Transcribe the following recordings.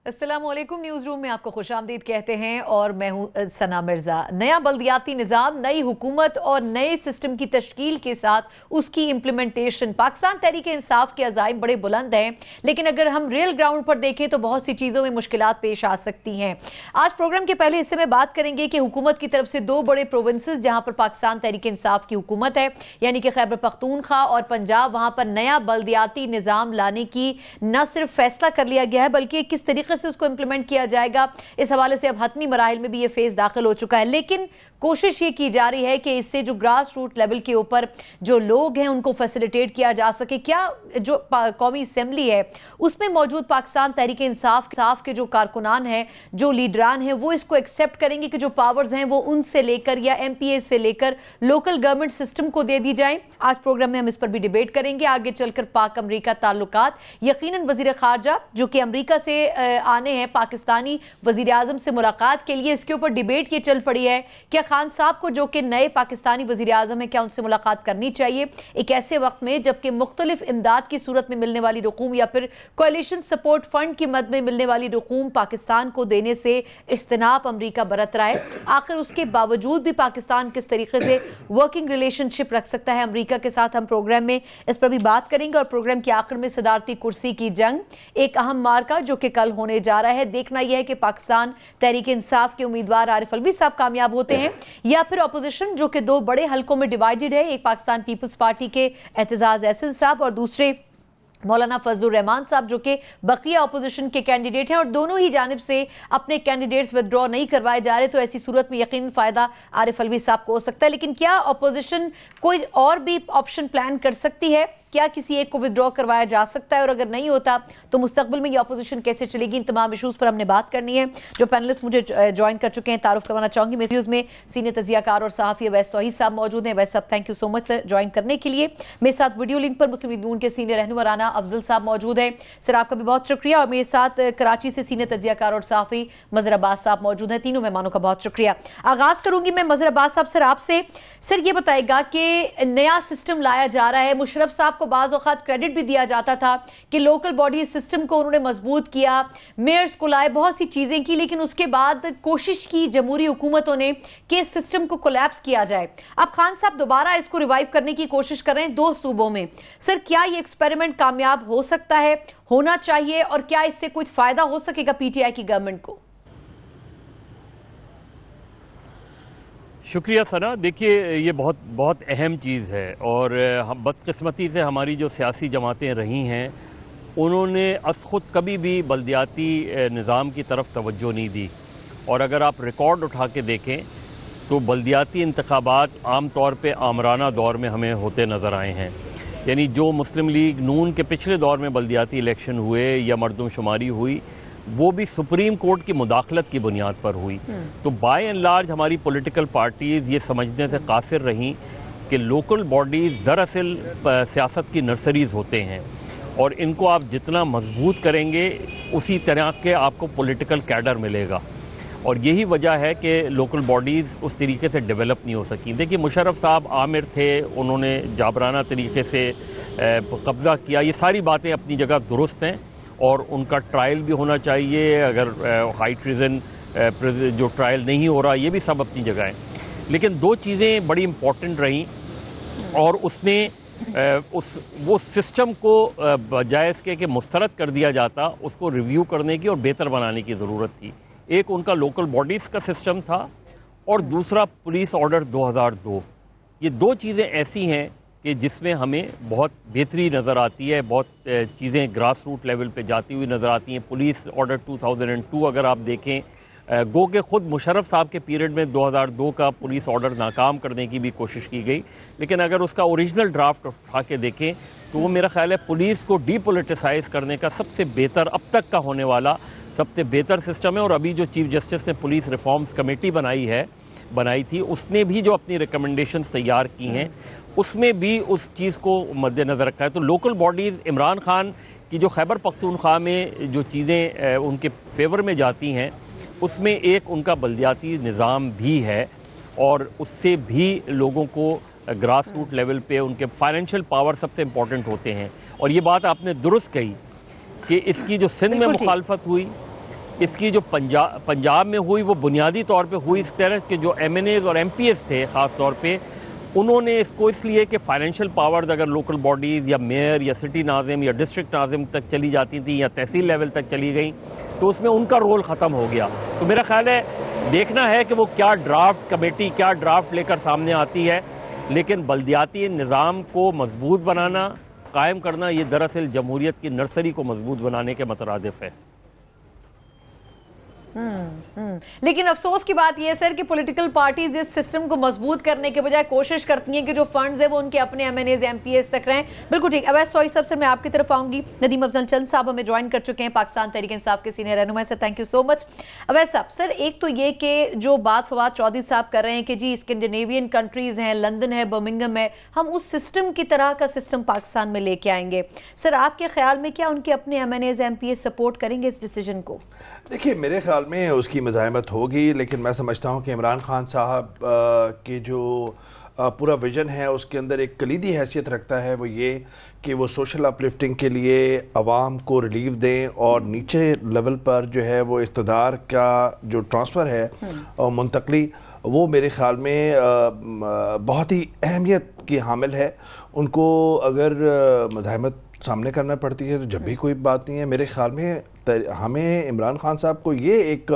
अस्सलामुअलैकुम, news room में आपको खुशामदीद कहते हैं और मैं हूं सना मिर्जा। नया बल्दियाती निज़ाम, नई हुकूमत और नए सिस्टम की तश्कील के साथ उसकी इम्प्लीमेंटेशन, पाकिस्तान तहरीक इंसाफ के अज़ाइम बड़े बुलंद हैं, लेकिन अगर हम रियल ग्राउंड पर देखें तो बहुत सी चीज़ों में मुश्किलात पेश आ सकती हैं। आज प्रोग्राम के पहले हिस्से में बात करेंगे कि हुकूमत की तरफ से दो बड़े प्रोविंसेस जहाँ पर पाकिस्तान तहरीक इंसाफ की हुकूमत है, यानी कि खैबर पख्तूनख्वा और पंजाब, वहाँ पर नया बल्दियाती निज़ाम लाने की न सिर्फ फैसला कर लिया गया है बल्कि किस तरीके से उसको इंप्लीमेंट किया जाएगा, इस हवाले से अब हतमी मराहिल में भी ये फेज दाखिल हो चुका है। लेकिन कोशिश ये की जा रही है कि इससे जो ग्रास रूट लेवल के ऊपर जो लोग हैं उनको फैसिलिटेट किया जा सके। क्या जो कौमी असेंबली है उसमें मौजूद पाकिस्तान तहरीक इंसाफ के जो कारकुनान हैं, जो लीडरान हैं, वो इसको एक्सेप्ट करेंगे कि जो पावर्स हैं वो उनसे लेकर या MPA से लेकर लोकल गवर्नमेंट सिस्टम को दे दी जाए? आज प्रोग्राम में हम इस पर भी डिबेट करेंगे। आगे चलकर पाक अमरीका ताल्लुकात, यकीनन वजीर खारजा जो कि अमरीका से आने हैं पाकिस्तानी वजीर आजम से मुलाकात के लिए, इसके ऊपर डिबेट ये चल पड़ी है। क्या खान साहब को जो कि नए पाकिस्तानी वजीर आजम है, क्या उनसे मुलाकात करनी चाहिए एक ऐसे वक्त में जबकि मुख्तलिफ इमदाद की सूरत में मिलने वाली रकूम या फिर कोalition सपोर्ट फंड की मद में मिलने वाली रकूम पाकिस्तान को देने से इज्तनाब अमरीका बरत रहा है? आखिर उसके बावजूद भी पाकिस्तान किस तरीके से वर्किंग रिलेशनशिप रख सकता है अमरीका के साथ? हम प्रोग्राम में इस पर भी बात करेंगे। और प्रोग्राम के आखिर में सदारती कुर्सी की जंग, एक अहम मार्का जो कि कल होने जा रहा है। देखना यह है कि पाकिस्तान तहरीक इंसाफ के उम्मीदवार आरिफ अलवी साहब कामयाब होते हैं या फिर अपोजिशन जो कि दो बड़े हलकों में डिवाइडेड है, एक पाकिस्तान पीपल्स पार्टी के एतजाज एहसन साहब और दूसरे मौलाना फजलुर रहमान साहब जो कि बकिया अपोजिशन के कैंडिडेट हैं, और दोनों ही जानिब से अपने कैंडिडेट्स विदड्रॉ नहीं करवाए जा रहे। तो ऐसी सूरत में यकीन फायदा आरिफ अलवी साहब को हो सकता है। लेकिन क्या अपोजिशन कोई और भी ऑप्शन प्लान कर सकती है? क्या किसी एक को विदड्रॉ करवाया जा सकता है? और अगर नहीं होता तो मुस्तकबिल में ये अपोजिशन कैसे चलेगी? इन तमाम इशूज़ पर हमने बात करनी है। जो पैनलिस्ट मुझे ज्वाइन कर चुके हैं, तारुफ करवाना चाहूंगी। मेरे न्यूज़ में सीनियर तजियाकार और सहाफ़ी अवैस तौहीद साहब मौजूद हैं। अवैस साहब, thank you so much sir join करने के लिए। मेरे साथ वीडियो लिंक पर मुस्लिम लीग नून के सीनियर रहनुमा राना अफजल साहब मौजूद हैं। सर आपका भी बहुत शुक्रिया। और मेरे साथ कराची से सीनियर तजियाकार और सहाफ़ी मज़हर अब्बास साहब मौजूद हैं। तीनों मेहमानों का बहुत शुक्रिया। आगाज़ करूंगी मैं मज़हर अब्बास साहब सर आपसे। सर ये बताएगा कि नया सिस्टम लाया जा रहा है, मुशर्रफ साहब को बाज़ औक़ात क्रेडिट भी दिया जाता था कि लोकल बॉडी सिस्टम को उन्होंने मजबूत किया, मेयर्स को लाए, बहुत सी चीजें की, लेकिन उसके बाद कोशिश की जमहूरी हुकूमतों ने कि इस सिस्टम को कोलैप्स किया जाए। अब खान साहब दोबारा इसको रिवाइव करने की कोशिश कर रहे हैं दो सूबों में। सर क्या ये एक्सपेरिमेंट कामयाब हो सकता है, होना चाहिए, और क्या इससे कुछ फायदा हो सकेगा PTI की गवर्नमेंट को? शुक्रिया सना। देखिए ये बहुत अहम चीज़ है, और हम बदकिस्मती से हमारी जो सियासी जमातें रही हैं उन्होंने खुद कभी भी बल्दियाती निज़ाम की तरफ तवज्जो नहीं दी। और अगर आप रिकॉर्ड उठा के देखें तो बल्दियाती इंतखाबात आम तौर पे आमराना दौर में हमें होते नज़र आए हैं। यानी जो मुस्लिम लीग नून के पिछले दौर में बल्दियाती इलेक्शन हुए या मरदमशुमारी हुई, वो भी सुप्रीम कोर्ट की मुदाखलत की बुनियाद पर हुई। तो बाय एंड लार्ज हमारी पॉलिटिकल पार्टीज़ ये समझने से कासिर रहीं कि लोकल बॉडीज़ दरअसल सियासत की नर्सरीज़ होते हैं, और इनको आप जितना मजबूत करेंगे उसी तरह के आपको पॉलिटिकल कैडर मिलेगा। और यही वजह है कि लोकल बॉडीज़ उस तरीके से डेवलप नहीं हो सकी। देखिए मुशर्रफ साहब आमिर थे, उन्होंने जाबराना तरीके से कब्ज़ा किया, ये सारी बातें अपनी जगह दुरुस्त हैं और उनका ट्रायल भी होना चाहिए। अगर हाई ट्रीजन जो ट्रायल नहीं हो रहा, ये भी सब अपनी जगह है। लेकिन दो चीज़ें बड़ी इम्पॉर्टेंट रहीं, और उसने वो सिस्टम को बजाय इसके कि मुस्तरद कर दिया जाता, उसको रिव्यू करने की और बेहतर बनाने की ज़रूरत थी। एक उनका लोकल बॉडीज़ का सिस्टम था, और दूसरा पुलिस ऑर्डर 2002। ये दो चीज़ें ऐसी हैं कि जिसमें हमें बहुत बेहतरी नज़र आती है, बहुत चीज़ें ग्रास रूट लेवल पे जाती हुई नज़र आती हैं। पुलिस ऑर्डर 2002 अगर आप देखें, गो के ख़ुद मुशर्रफ साहब के पीरियड में 2002 का पुलिस ऑर्डर नाकाम करने की भी कोशिश की गई, लेकिन अगर उसका ओरिजिनल ड्राफ्ट उठा के देखें तो वो मेरा ख्याल है पुलिस को डीपोलिटिसाइज करने का सबसे बेहतर, अब तक का होने वाला सबसे बेहतर सिस्टम है। और अभी जो चीफ जस्टिस ने पुलिस रिफॉर्म्स कमेटी बनाई थी, उसने भी जो अपनी रिकमेंडेशंस तैयार की हैं उसमें भी उस चीज़ को मद्देनज़र रखा है। तो लोकल बॉडीज़, इमरान खान की जो खैबर पख्तूनख्वा में जो चीज़ें उनके फेवर में जाती हैं, उसमें एक उनका बल्दियाती निज़ाम भी है, और उससे भी लोगों को ग्रास रूट लेवल पे उनके फाइनेंशियल पावर सबसे इम्पॉर्टेंट होते हैं। और ये बात आपने दुरुस्त कही कि इसकी जो सिंध में मुखालफत हुई, इसकी जो पंजाब में हुई वो बुनियादी तौर पे हुई इस तरह के जो MNAs और MPs थे ख़ास तौर पे, उन्होंने इसको इसलिए कि फाइनेंशियल पावर्स अगर लोकल बॉडीज़ या मेयर या सिटी नाज़िम या डिस्ट्रिक्ट नाज़िम तक चली जाती थी या तहसील लेवल तक चली गई तो उसमें उनका रोल ख़त्म हो गया। तो मेरा ख्याल है देखना है कि वो क्या ड्राफ्ट कमेटी क्या ड्राफ्ट लेकर सामने आती है, लेकिन बल्दियाती निज़ाम को मजबूत बनाना, कायम करना, ये दरअसल जमहूरियत की नर्सरी को मजबूत बनाने के मुतरादिफ है। लेकिन अफसोस की बात यह है सर कि पॉलिटिकल पार्टीज इस सिस्टम को मजबूत करने के बजाय कोशिश करती हैं कि जो फंड्स है वो उनके अपने MNAs MPs तक रहें। बिल्कुल ठीक। अवैस सॉरी साहब, सर मैं आपकी तरफ आऊंगी। नदीम अफजल चंद साहब हमें ज्वाइन कर चुके हैं, पाकिस्तान तहरीक इंसाफ के सीनियर रहनुमा। Sir thank you so much. Awais साहब, सर एक तो ये कि जो बात फवाद चौधरी साहब कर रहे हैं कि जी स्कैंडिनेवियन कंट्रीज हैं, लंदन है, बर्मिंघम है, हम उस सिस्टम की तरह का सिस्टम पाकिस्तान में लेके आएंगे। सर आपके ख्याल में क्या उनके अपने MNAs MPs सपोर्ट करेंगे इस डिसीजन को? देखिए मेरे ख्याल में उसकी मज़ाहमत होगी, लेकिन मैं समझता हूँ कि इमरान खान साहब की जो पूरा विज़न है उसके अंदर एक कलीदी हैसियत रखता है, वो ये कि वो सोशल अपलिफ्टिंग के लिए आवाम को रिलीफ दें और नीचे लेवल पर जो है वो इक़्तिदार का जो ट्रांसफ़र है और मुंतकली, वो मेरे ख़्याल में बहुत ही अहमियत की हामिल है। उनको अगर मज़ाहमत सामने करना पड़ती है तो जब भी कोई बात नहीं है। मेरे ख्याल में हमें इमरान खान साहब को ये एक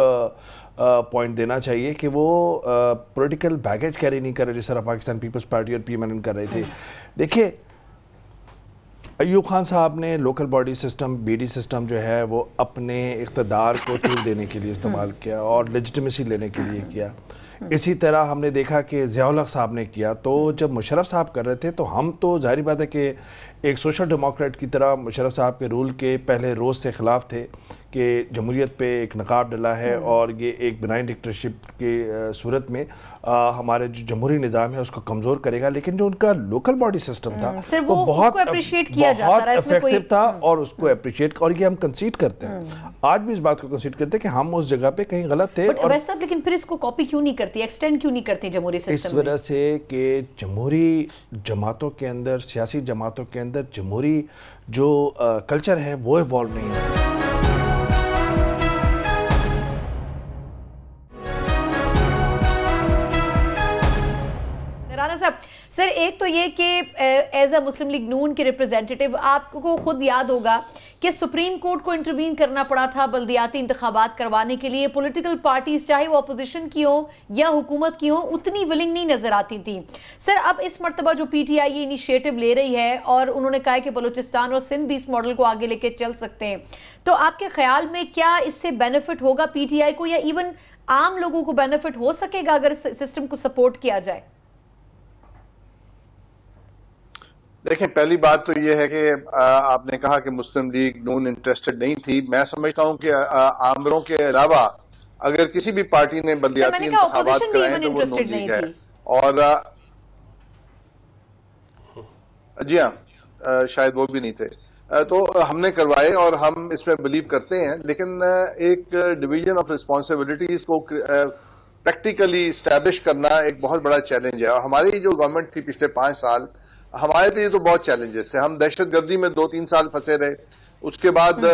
पॉइंट देना चाहिए कि वो पॉलिटिकल बैगेज कैरी नहीं कर रहे जिस तरह पाकिस्तान पीपल्स पार्टी और PMNN कर रहे थे। देखिए अयूब खान साहब ने local body system BD system जो है वो अपने इक़्तिदार को टूल देने के लिए इस्तेमाल किया और लेजिटिमेसी लेने के लिए किया। इसी तरह हमने देखा कि ज़िया-उल हक़ साहब ने किया। तो जब मुशर्रफ साहब कर रहे थे तो हम तो ज़ाहिर बात है कि एक सोशल डेमोक्रेट की तरह मुशर्रफ साहब के रूल के पहले रोज़ से ख़िलाफ़ थे कि जमहूरियत पे एक नकाब डला है और ये एक बिनाइन डिक्टेटरशिप की सूरत में हमारे जो जमहूरी निज़ाम है उसको कमज़ोर करेगा। लेकिन जो उनका लोकल बॉडी सिस्टम था वो बहुत इफेक्टिव था और उसको अप्रिशिएट, और ये हम कंसीड करते हैं, आज भी इस बात को कंसीड करते हैं कि हम उस जगह पे कहीं गलत थे। और सब लेकिन फिर इसको कॉपी क्यों नहीं करती, एक्सटेंड क्यों नहीं करती जमहूरी सिस्टम? इस वजह से कि जमहूरी जमातों के अंदर, सियासी जमातों के अंदर जमहूरी जो कल्चर है वो इवॉल्व नहीं होता। राना साहब, सर एक तो ये कि एज अ मुस्लिम लीग नून के रिप्रेजेंटेटिव आपको खुद याद होगा कि सुप्रीम कोर्ट को इंटरवीन करना पड़ा था बल्दियाती इंतखाबात करवाने के लिए। पॉलिटिकल पार्टीज चाहे वो अपोजिशन की हो या हुकूमत की हो उतनी विलिंग नहीं नजर आती थी। सर अब इस मरतबा जो PTI ये इनिशिएटिव ले रही है और उन्होंने कहा है कि बलूचिस्तान और सिंध भी इस मॉडल को आगे लेके चल सकते हैं, तो आपके ख्याल में क्या इससे बेनिफिट होगा PTI को या इवन आम लोगों को बेनिफिट हो सकेगा अगर इस सिस्टम को सपोर्ट किया जाए? देखें, पहली बात तो ये है कि आपने कहा कि मुस्लिम लीग नून इंटरेस्टेड नहीं थी। मैं समझता हूं कि आमरों के अलावा अगर किसी भी पार्टी ने बल्दियाती इंतखाबात कराए तो वो नून लीग है। और जी हाँ, शायद वो भी नहीं थे। तो हमने करवाए और हम इसमें बिलीव करते हैं, लेकिन एक डिवीजन ऑफ रिस्पॉन्सिबिलिटीज को प्रैक्टिकली इस्टेब्लिश करना एक बहुत बड़ा चैलेंज है। और हमारी जो गवर्नमेंट थी पिछले 5 साल, हमारे लिए तो बहुत चैलेंजेस थे। हम दहशतगर्दी में 2-3 साल फंसे रहे, उसके बाद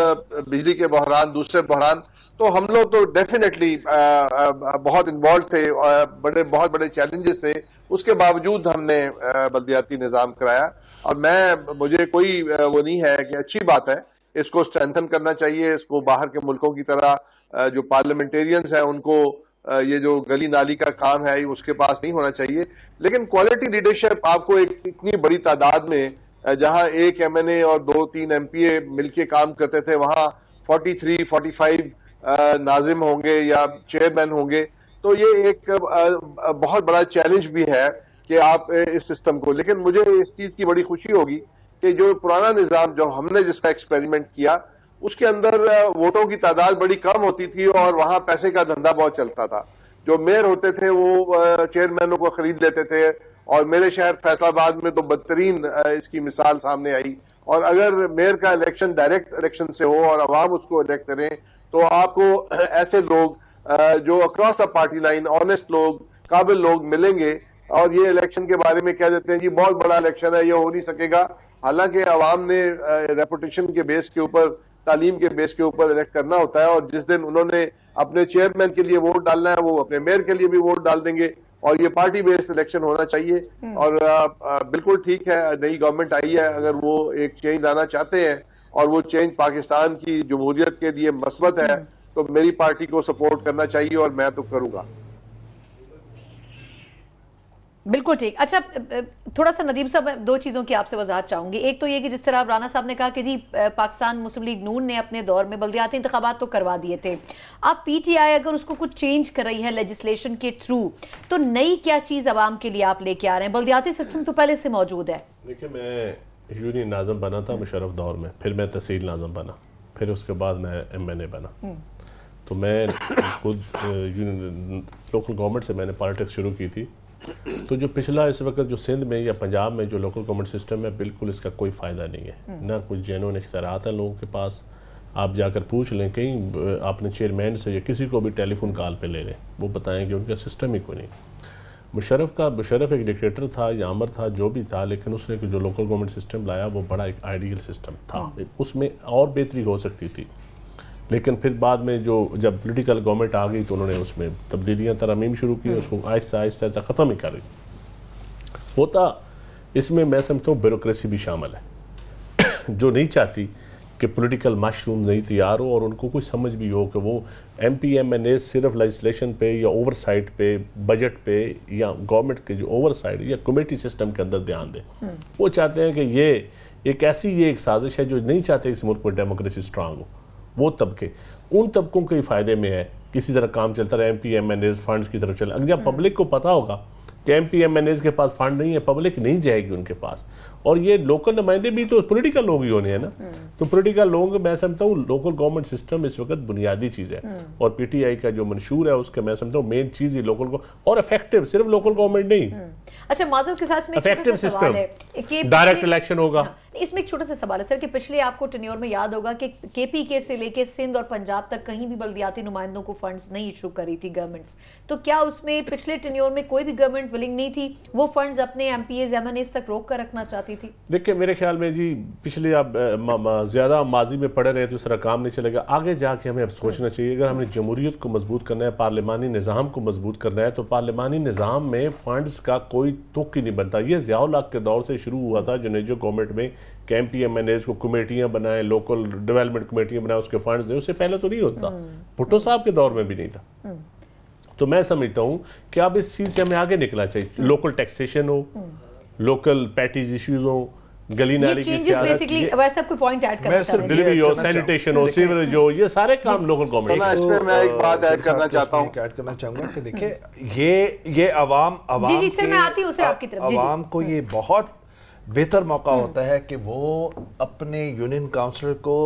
बिजली के बहरान, दूसरे बहरान, तो हम लोग तो डेफिनेटली बहुत इन्वॉल्व थे, बहुत बड़े चैलेंजेस थे। उसके बावजूद हमने बल्दियाती निज़ाम कराया और मुझे कोई वो नहीं है कि अच्छी बात है, इसको स्ट्रेंथन करना चाहिए। इसको बाहर के मुल्कों की तरह जो पार्लियामेंटेरियंस हैं उनको ये जो गली नाली का काम है उसके पास नहीं होना चाहिए। लेकिन क्वालिटी लीडरशिप आपको एक इतनी बड़ी तादाद में, जहां एक MNA और 2-3 MPA मिलके काम करते थे, वहां 43-45 नाजिम होंगे या चेयरमैन होंगे, तो ये एक बहुत बड़ा चैलेंज भी है कि आप इस सिस्टम को। लेकिन मुझे इस चीज की बड़ी खुशी होगी कि जो पुराना निजाम जो हमने जिसका एक्सपेरिमेंट किया उसके अंदर वोटों की तादाद बड़ी कम होती थी और वहां पैसे का धंधा बहुत चलता था। जो मेयर होते थे वो चेयरमैनों को खरीद लेते थे और मेरे शहर फैसलाबाद में तो बदतरीन इसकी मिसाल सामने आई। और अगर मेयर का इलेक्शन डायरेक्ट इलेक्शन से हो और अवाम उसको इलेक्ट करें तो आपको ऐसे लोग जो across the party line honest लोग, काबिल लोग मिलेंगे और ये इलेक्शन के बारे में कह देते हैं जी बहुत बड़ा इलेक्शन है, ये हो नहीं सकेगा। हालांकि अवाम ने रेपुटेशन के बेस के ऊपर तालीम के बेस के ऊपर इलेक्ट करना होता है, और जिस दिन उन्होंने अपने चेयरमैन के लिए वोट डालना है वो अपने मेयर के लिए भी वोट डाल देंगे, और ये पार्टी बेस्ड इलेक्शन होना चाहिए। और बिल्कुल ठीक है, नई गवर्नमेंट आई है, अगर वो एक चेंज लाना चाहते हैं और वो चेंज पाकिस्तान की जमहूरियत के लिए मस्बत है, तो मेरी पार्टी को सपोर्ट करना चाहिए और मैं तो करूंगा। बिल्कुल ठीक। अच्छा, थोड़ा सा नदीम साहब, मैं दो चीज़ों की आपसे वजाहत चाहूंगी। एक तो ये कि जिस तरह राना साहब ने कहा कि जी पाकिस्तान मुस्लिम लीग नून ने अपने दौर में बल्दियाती इंतखाबात तो करवा दिए थे, अब पीटीआई अगर उसको कुछ चेंज कर रही है लेजिस्लेशन के थ्रू, तो नई क्या चीज़ आवाम के लिए आप लेके आ रहे हैं? बल्दियाती सिस्टम तो पहले से मौजूद है। देखिए, मैं यूनियन नाज़म बना था मुशर्रफ दौर में, फिर मैं तहसील नाज़म बना, फिर उसके बाद मैं MNA बना। तो मैं खुद लोकल गवर्नमेंट से मैंने पॉलिटिक्स शुरू की थी। तो जो पिछला इस वक्त जो सिंध में या पंजाब में जो लोकल गवर्नमेंट सिस्टम है, बिल्कुल इसका कोई फ़ायदा नहीं है, ना कोई जेन्युइन इख्तियारात हैं लोगों के पास। आप जाकर पूछ लें, कहीं आपने चेयरमैन से या किसी को भी टेलीफोन कॉल पे ले लें, वो बताएं कि उनका सिस्टम ही कोई नहीं। मुशर्रफ एक डिक्टेटर था या अमर था, जो भी था, लेकिन उसने जो लोकल गवर्नमेंट सिस्टम लाया वो बड़ा एक आइडियल सिस्टम था। उसमें और बेहतरी हो सकती थी, लेकिन फिर बाद में जब पॉलिटिकल गवर्नमेंट आ गई तो उन्होंने उसमें तब्दीलियाँ तरमीम शुरू की, उसको आहिस्ता आहिस्ता ख़त्म ही कर दी। होता इसमें मैं समझता हूँ ब्यूरोक्रेसी भी शामिल है, जो नहीं चाहती कि पॉलिटिकल मशरूम नहीं तैयार हो और उनको कुछ समझ भी हो कि वो MP MNA सिर्फ लेजिस्लेशन पे या ओवरसाइट पे, बजट पे या गवर्नमेंट के जो ओवरसाइट या कमेटी सिस्टम के अंदर ध्यान दें। वो चाहते हैं कि ये एक साजिश है, जो नहीं चाहते इस मुल्क में डेमोक्रेसी स्ट्रांग हो। वो तबके उन तबकों के फ़ायदे में है, किसी तरह काम चलता रहे, MP MNA फंड्स की तरफ चले। अगर जब पब्लिक को पता होगा कि MP MNA के पास फंड नहीं है, पब्लिक नहीं जाएगी उनके पास। और ये लोकल नुमाइंदे भी तो पॉलिटिकल लोग ही होने हैं ना, तो पॉलिटिकल लोग, मैं समझता हूँ लोकल गवर्नमेंट सिस्टम इस वक्त बुनियादी चीज़ है। और PTI का जो मंशूर है उसके, मैं समझता हूँ मेन चीज़ ही लोकल को, और इफेक्टिव, सिर्फ लोकल गवर्नमेंट नहीं। अच्छा, माजरत के साथ में इफेक्टिव सिस्टम, डायरेक्ट इलेक्शन होगा। इसमें एक छोटा सा सवाल है सर कि पिछले आपको टेन्योर में याद होगा कि KPK से लेके सिंध और पंजाब तक कहीं भी बल्दियाती नुमाइंदों को फंड्स नहीं इशू करी थी गवर्नमेंट्स, तो क्या उसमें पिछले टेन्योर में कोई भी गवर्नमेंट विलिंग नहीं थी वो फंड्स अपने MPs MNAs तक रोक कर रखना चाहती थी? देखिए, मेरे ख्याल में जी पिछले आप ज़्यादा माजी में पड़े रहे तो इसरा काम नहीं चलेगा। आगे जाके हमें अब सोचना चाहिए, अगर हमने जमहूरियत को मजबूत करना है, पार्लिमानी निज़ाम को मजबूत करना है, तो पार्लिमानी निज़ाम में फ़ंड्स का कोई तुक ही नहीं बनता। ये ज़ियाउल हक के दौर से शुरू हुआ था, जो गवर्नमेंट में कि MP MNAs को कमेटियाँ बनाएं, लोकल डेवलपमेंट कमेटियाँ बनाएं, उसके फंड्स दें। उससे पहले तो नहीं होता, भुट्टो साहब के दौर में भी नहीं था। तो मैं समझता हूँ कि अब इस चीज़ से हमें आगे निकलना चाहिए। लोकल टैक्सेशन हो, लोकल पैटीज इश्यूज हो, गली नाली की बेसिकली वैसा कोई पॉइंट ऐड करना चाहता हूं, डिलीवरी हो, सैनिटेशन हो, सीवरेज हो, ये सारे काम लोकल गवर्नमेंट। इसमें मैं एक बात ऐड करना चाहता हूं, ऐड करना चाहूंगा कि देखिए ये आवाम जी सर, मैं आती हूं सर आपकी तरफ। आवाम को ये बहुत बेहतर मौका होता है कि वो अपने यूनियन काउंसलर को,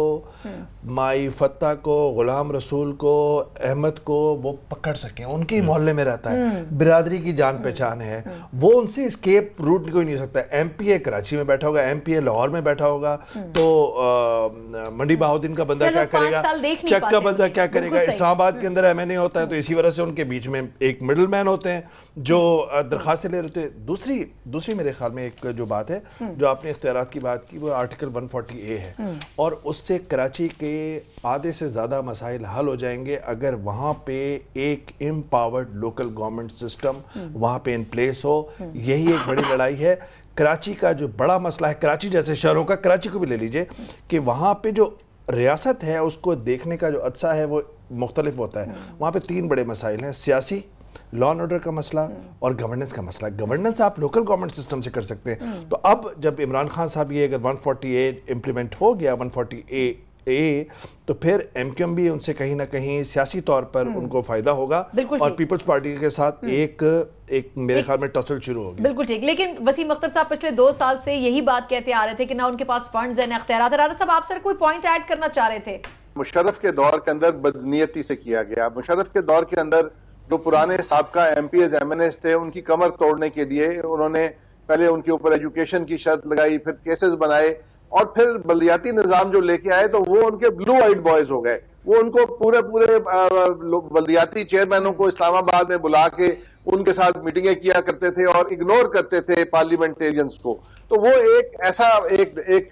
माई फत्ता को, गुलाम रसूल को, अहमद को वो पकड़ सकें। उनके मोहल्ले में रहता है, बिरादरी की जान पहचान है, वो उनसे स्केप रूट कोई नहीं हो सकता। MPA कराची में बैठा होगा, MPA लाहौर में बैठा होगा, तो मंडी बहाउद्दीन का बंदा क्या करेगा, चक का बंदा क्या करेगा, इस्लामाबाद के अंदर MNA होता है, तो इसी वजह से उनके बीच में एक मिडल मैन होते हैं जो दरखास्तें ले रहे थे। दूसरी मेरे ख्याल में एक जो बात है, जो आपने इख्तियारात की बात की, वो आर्टिकल 140A है, और उससे कराची के आधे से ज़्यादा मसाइल हल हो जाएंगे अगर वहाँ पे एक एम्पावर्ड लोकल गवर्नमेंट सिस्टम वहाँ पे इन प्लेस हो। यही एक बड़ी लड़ाई है। कराची का जो बड़ा मसला है, कराची जैसे शहरों का, कराची को भी ले लीजिए, कि वहाँ पे जो रियासत है उसको देखने का जो अदसा है वो मुख्तलिफ होता है। वहाँ पे 3 बड़े मसाइल हैं, सियासी, लॉ एंड ऑर्डर का मसला और गवर्नेंस का मसला। गवर्नेंस आप लोकल गवर्नमेंट सिस्टम से कर सकते हैं। तो अब जब इमरान खान साहब ये अगर 148 इम्प्लीमेंट हो गया, 140A, तो फिर MQM भी उनसे कहीं ना कहीं सियासी तौर पर उनको फायदा होगा, और पीपल्स पार्टी के साथ एक मेरे ख्याल में टसल शुरू होगी। बिल्कुल ठीक। लेकिन वसीम अख्तर साहब पिछले 2 साल से यही बात कहते आ रहे थे कि ना उनके पास फंड्स हैं, ना इख्तियारात। राना साहब, आप सर कोई पॉइंट ऐड करना चाह रहे थे? मुशर्रफ के दौर के अंदर बदनीयती से किया गया। मुशर्रफ के दौर के अंदर जो पुराने साबका MPs MNAs थे, उनकी कमर तोड़ने के लिए उन्होंने पहले उनके ऊपर एजुकेशन की शर्त लगाई, फिर केसेस बनाए, और फिर बल्दियाती निजाम जो लेके आए तो वो उनके ब्लू आइड बॉयज हो गए। वो उनको पूरे बल्दियाती चेयरमैनों को इस्लामाबाद में बुला के उनके साथ मीटिंगें किया करते थे और इग्नोर करते थे पार्लियामेंटेरियंस को। तो वो एक ऐसा एक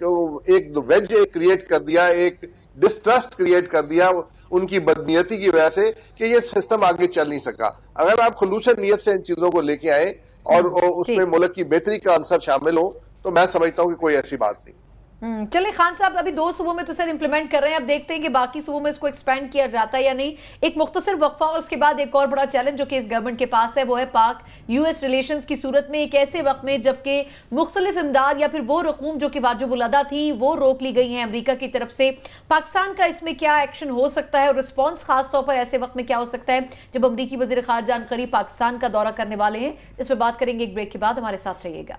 वेज क्रिएट कर दिया, एक डिस्ट्रस्ट क्रिएट कर दिया उनकी बदनीयती की वजह से कि ये सिस्टम आगे चल नहीं सका। अगर आप खुलूस नीयत से इन चीजों को लेके आए और उसमें मुल्क की बेहतरी का आंसर शामिल हो, तो मैं समझता हूं कि कोई ऐसी बात नहीं। चलिए खान साहब, अभी 2 सूबों में तो सर इंप्लीमेंट कर रहे हैं, अब देखते हैं कि बाकी सूबों में इसको एक्सपेंड किया जाता है या नहीं। एक मुख्तसर वक्फा और उसके बाद एक और बड़ा चैलेंज जो कि इस गवर्नमेंट के पास है वो है पाक यूएस रिलेशंस की सूरत में एक ऐसे वक्त में जबकि मुख्तलिफ इमदाद या फिर वो रकूम जो कि वाजिबुल अदा थी वो रोक ली गई हैं अमेरिका की तरफ से। पाकिस्तान का इसमें क्या एक्शन हो सकता है और रिस्पॉन्स खासतौर पर ऐसे वक्त में क्या हो सकता है जब अमरीकी वजीर खारजा करीब पाकिस्तान का दौरा करने वाले हैं? इस पर बात करेंगे एक ब्रेक के बाद, हमारे साथ रहिएगा।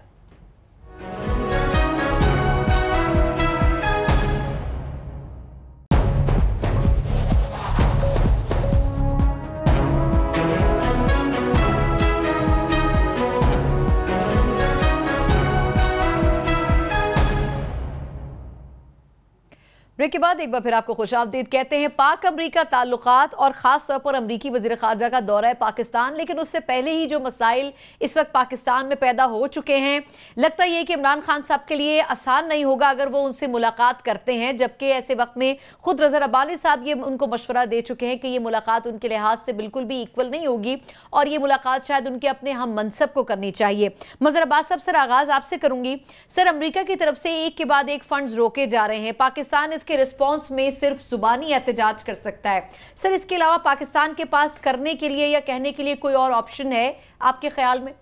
ब्रेक के बाद एक बार फिर आपको खुशामदीद कहते हैं। पाक अमरीका ताल्लुकात और खास तौर पर अमरीकी वजीर खारजा का दौरा है पाकिस्तान, लेकिन उससे पहले ही जो मसाइल इस वक्त पाकिस्तान में पैदा हो चुके हैं, लगता यह कि इमरान खान साहब के लिए आसान नहीं होगा अगर वो उनसे मुलाकात करते हैं, जबकि ऐसे वक्त में खुद रज़ा रब्बानी साहब ये उनको मशवरा दे चुके हैं कि ये मुलाकात उनके लिहाज से बिल्कुल भी इक्वल नहीं होगी और ये मुलाकात शायद उनके अपने हम मनसब को करनी चाहिए। मज़हर अब्बास साहब, सर आगाज आपसे करूंगी। सर, अमरीका की तरफ से एक के बाद एक फंड्स रोके जा रहे हैं, पाकिस्तान के रिस्पांस में सिर्फ जुबानी एहतजाज कर सकता है। सर, इसके अलावा पाकिस्तान के पास करने के लिए या कहने के लिए कोई और ऑप्शन है आपके ख्याल में?